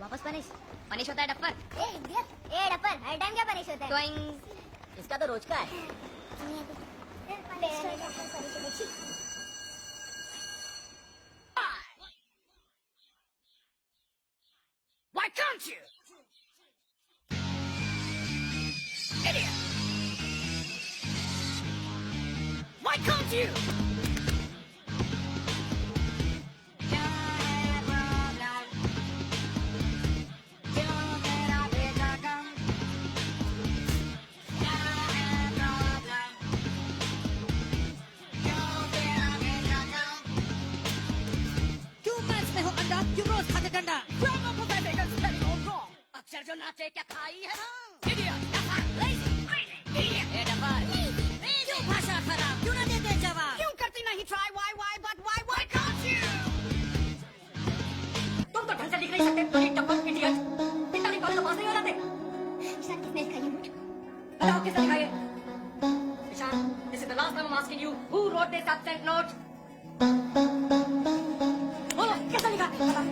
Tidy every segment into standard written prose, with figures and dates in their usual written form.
वापस punish punish होता है डफर। ए इडियट, ए डफर, हर टाइम क्या पनिश होता है? ट्विंग। इसका तो रोज का है। Why can't you? Idiot! Why can't you? अक्षर जो नाचे क्या खाई है ना? Idiot! डफर! Lazy! Idiot! ए डफर। क्यों भाषा खराब? क्यों ना देते जवाब? क्यों करती नहीं try? Why can't you? तुम तो ढंग से लिख नहीं सकते, तो ये डफर इडियट। पिता नहीं कॉलेज का पास नहीं हो जाते। ईशान किसने लिखा ये नोट? बताओ किसने लिखा ये? Ishan, this is the last time I'm asking you, who wrote this absent note? बोलो, किसने लिखा? बताओ।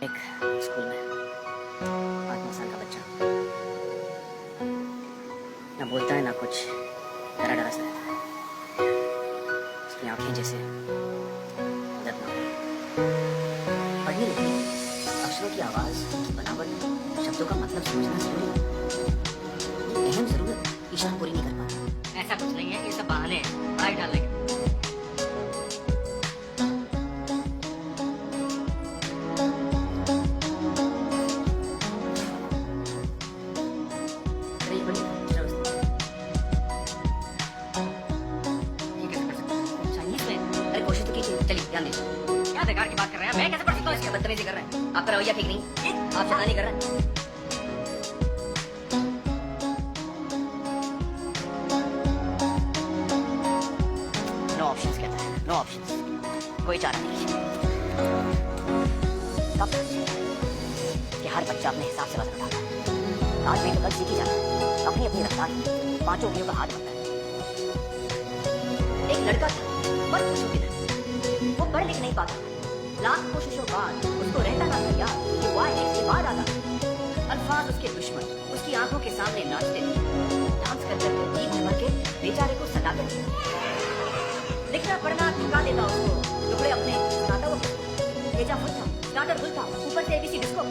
एक स्कूल में 8-9 साल का बच्चा, ना बोलता है ना कुछ, डरा डरा सा रहता है। उसकी आंखें जैसे दर्दनाक, पढ़ने लिखने, अक्षरों की आवाज, उनकी बनावट, शब्दों का मतलब समझना जरूरी है। ये अहम जरूरत ईशान पूरी नहीं कर पाता। ऐसा कुछ नहीं है, ये सब बहाने हैं, पढ़ाई डालने के। क्या बेकार की बात कर रहे हैं? मैं कैसे पढ़ सकता हूँ? इसकी बदतमीजी कर रहे हैं। आपका रवैया ठीक नहीं, आप शैतानी नहीं कर रहे हैं। नो ऑप्शंस कहता है, नो ऑप्शंस, कोई चारा नहीं। तब कि हर बच्चा अपने हिसाब से वजन उठाता है। आज नहीं तो कल सीखी जाता है, अपनी अपनी रफ्तार है, 5 उंगलियों का हाथ बनता है। एक लड़का था, बड़ खुश हो गया। वो पढ़ लिख नहीं पाता, लाख कोशिशों बाद उसको रहता ना था याद कि वाई के बाद आता। अल्फाज उसके दुश्मन उसकी आंखों के सामने नाचते थे, डांस कर कर जी भर के बेचारे को सताते थे। लिखना पढ़ना थका देता उसको, टुकड़े अपने सुनाता वो। भेजा फुल था, स्टार्टर फुल था, ऊपर से एबीसी डिस्को।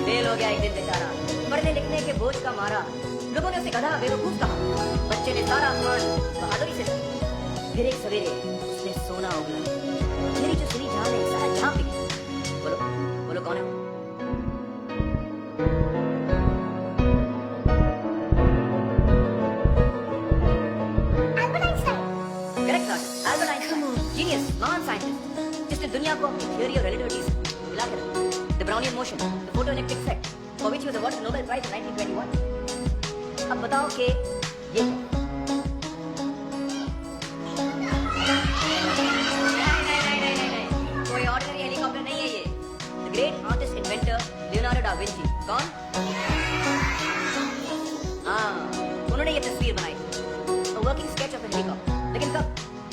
फेल हो गया एक दिन बेचारा, पढ़ने लिखने के बोझ का मारा। लोगों ने उसे गधा बेवकूफ कहा। बच्चे ने सारा अपमान बहादुरी से सहा। फिर एक सवेरे उसने सोना उगला, मेरी जो सुनी जान है सारा जहां पे। बोलो बोलो कौन है वो? Correct logic, Albert Einstein, genius, महान साइंटिस्ट, जिसने दुनिया को अपनी थ्योरी और रिलेटिविटी से मिला के रखा। The Brownian motion, the photoelectric effect, for which he was awarded Nobel prize in 1921। अब बताओ कि ये कोई ऑर्डिनरी हेलीकॉप्टर नहीं है। ये the great artist inventor Leonardo da Vinci. कौन? हाँ, उन्होंने ये तस्वीर बनाई, working sketch of A helicopter. लेकिन कब?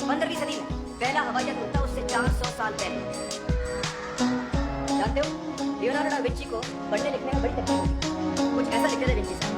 15वीं सदी में। पहला हवाई जहाज उड़ता उससे 400 साल पहले। जानते हो, लियोनार्डो डा विंची को पढ़ने लिखने में बड़ी तकलीफ थी। कुछ ऐसा लिखते थे विंची साहब।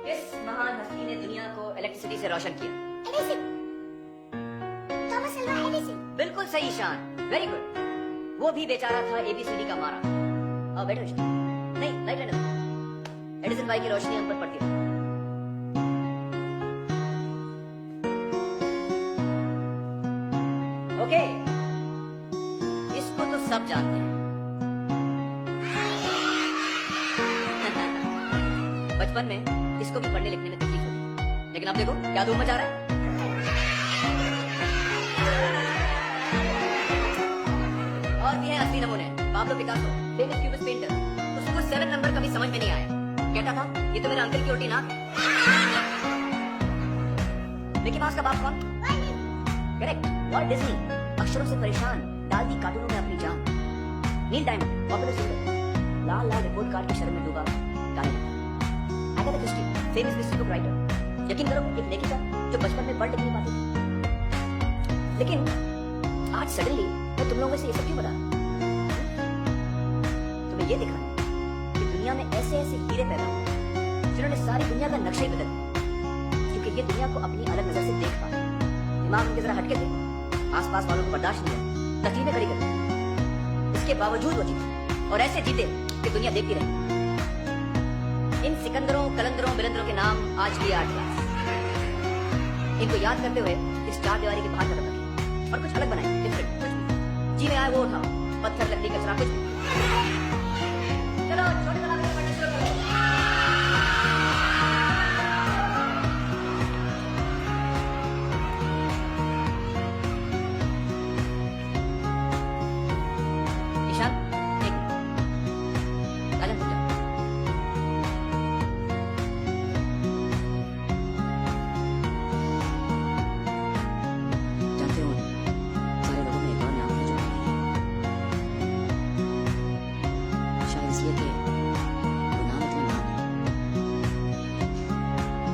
इस महान हस्ती ने दुनिया को इलेक्ट्रिसिटी से रोशन किया। Edison, Thomas Alva Edison. बिल्कुल सही ईशान, वेरी गुड। वो भी बेचारा था ABCD का मारा। अब बैठो ईशान। नहीं, लाइट लेने दो। एडिसन भाई की रोशनी हम पर पड़ती है। ओके, इसको तो सब जानते हैं। बचपन में इसको भी पढ़ने लिखने में तकलीफ होती, लेकिन अब देखो क्या धूम मचा रहा है। और भी है असली नमूने। Pablo Picasso, famous cubist painter, उसको 7 नंबर कभी समझ में नहीं आया। कहता था ये तो मेरे अंकल की उल्टी नाक है। मिकी माउस का बाप कौन? Correct, Walt Disney. अक्षरों से परेशान, डाल दी कार्टूनों में अपनी जान। नील डायमंड, पॉपुलर सिंगर, लाल लाल रिपोर्ट कार्ड की शर्म में डूबा गाने लगा। Agatha Christie, famous mystery book writer. यकीन करो, एक लेखिका जो बचपन में पढ़ लिख नहीं पाती थी। लेकिन आज सडनली मैं तुम लोगों से ये सब क्यों बता रहा हूं? तुम्हें ये दिखा कि दुनिया में ऐसे ऐसे हीरे पैदा हुए जिन्होंने सारी दुनिया का नक्शा ही बदल दिया, क्योंकि ये दुनिया को अपनी अलग नजर से देख पाए। दिमाग उनके जरा हटके थे, आसपास वालों को बर्दाश्त नहीं है, तकलीफें खड़ी कर दी। इसके बावजूद वो जीते और ऐसे जीते कि दुनिया देखती रही। इन सिकंदरों, कलंदरों, बिलंदरों के नाम आज भी याद है। इनको याद करते हुए इस चार दीवारी के बाहर कदम रखें और कुछ अलग बनाए, डिफरेंट, कुछ भी जी में आए वो उठाओ, पत्थर, लकड़ी, कचरा, कुछ भी। चलो छोटे कलाकार से पढ़ना शुरू करो। ईशान, एक मिनट। राजन, तुम जाओ। जानते हो, सारे लोगों में एक और नाम है जो शायद इसलिए कि वो नाम इतना नाम है,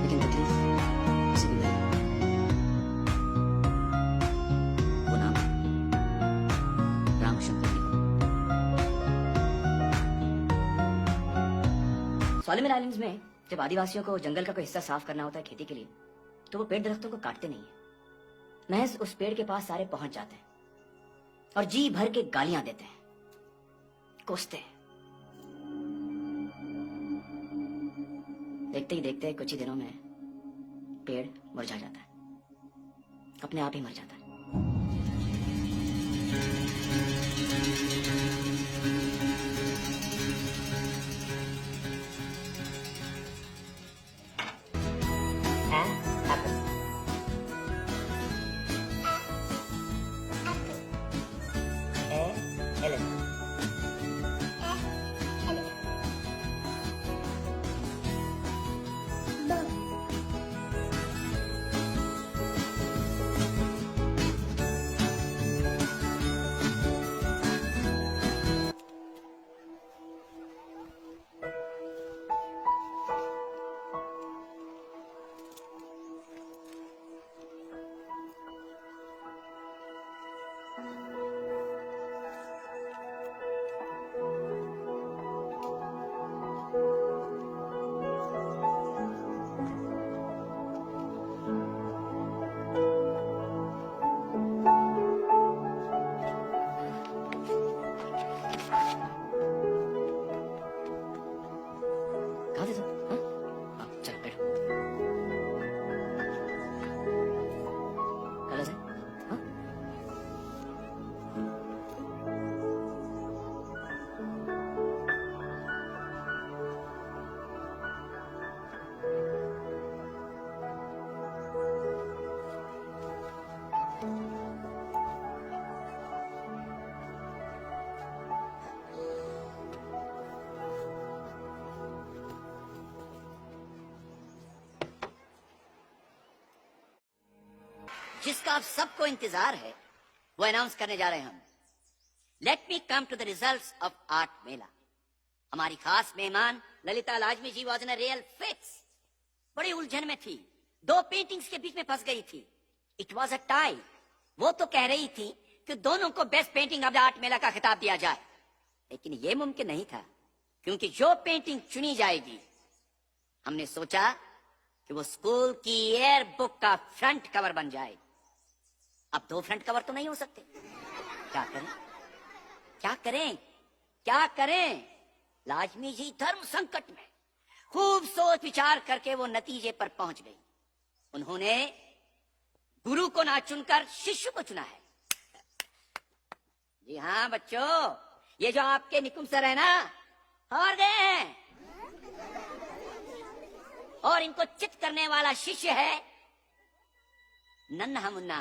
लेकिन तकलीफ उसे भी वही है। वो नाम राम शंकर जी। सोलोमन आइलैंड्स में जब आदिवासियों को जंगल का कोई हिस्सा साफ करना होता है खेती के लिए, तो वो पेड़ दरख्तों को काटते नहीं है, महज उस पेड़ के पास सारे पहुंच जाते हैं और जी भर के गालियां देते हैं, कोसते हैं। देखते ही देखते कुछ ही दिनों में पेड़ मुरझा जाता है, अपने आप ही मर जाता है। Apple. Elephant. कहाँ थे तुम? हाँ? चलो बैठो। कलर्स है? हाँ? जिसका आप सबको इंतजार है वो अनाउंस करने जा रहे हैं हम। Let me come to the results of art Mela. हमारी खास मेहमान Lalita Lajmi ji was in a real fix. बड़ी उलझन में थी, 2 पेंटिंग्स के बीच में फंस गई थी। It was a tie. वो तो कह रही थी कि दोनों को best painting of the art Mela का खिताब दिया जाए, लेकिन ये मुमकिन नहीं था, क्योंकि जो पेंटिंग चुनी जाएगी, हमने सोचा कि वो स्कूल की एयर बुक का फ्रंट कवर बन जाए। अब 2 फ्रंट कवर तो नहीं हो सकते। क्या करें, क्या करें, क्या करें? लाजमी जी धर्म संकट में खूब सोच विचार करके वो नतीजे पर पहुंच गई। उन्होंने गुरु को ना चुनकर शिष्य को चुना है। जी हाँ बच्चों, ये जो आपके निकुंभ सर है ना, हार गए हैं। और इनको चित करने वाला शिष्य है नन्हा मुन्ना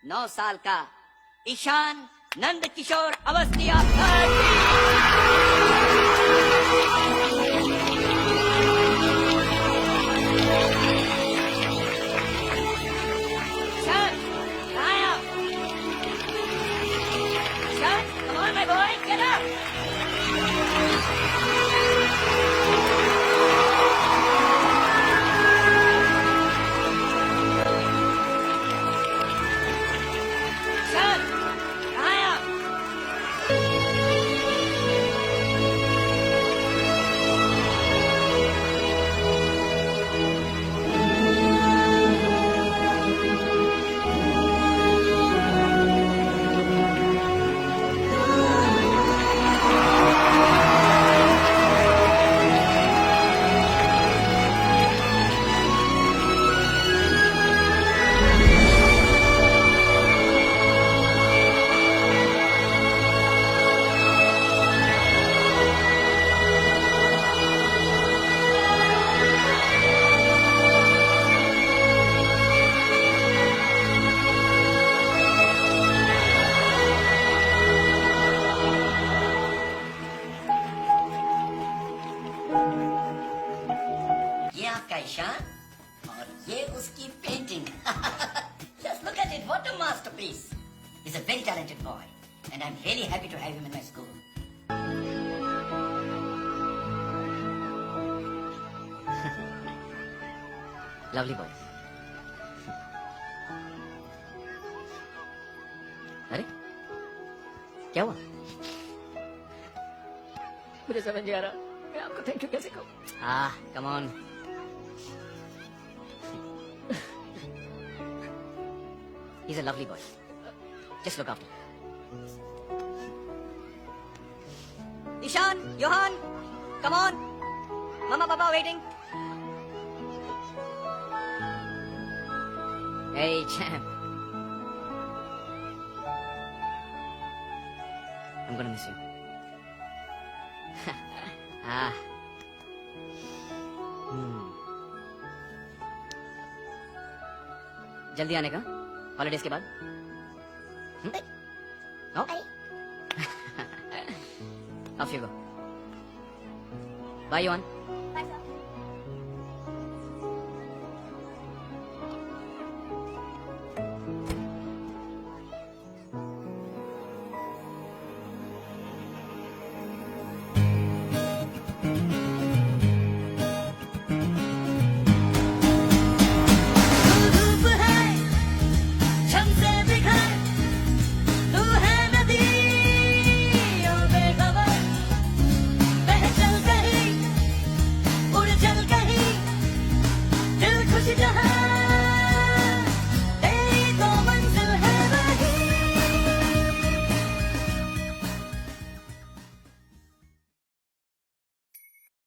9 साल का Ishan Nand Kishore Awasthi. Come on, my boy, get up! ये आपका ईशान और ये उसकी painting. Just look at it, what a masterpiece! He's a very talented boy, and I'm really happy to have him in my school. Lovely boy. अरे क्या हुआ? मुझे समझ नहीं आ रहा, मैं आपको थैंक यू कैसे कहूँ? Come on. He's a lovely boy. Just look after him. Ishan, Johan, come on. Mama, Papa waiting. Hey, champ. I'm gonna miss you. जल्दी आने का हॉलिडेज के बाद। Off you go. Bye, Johan.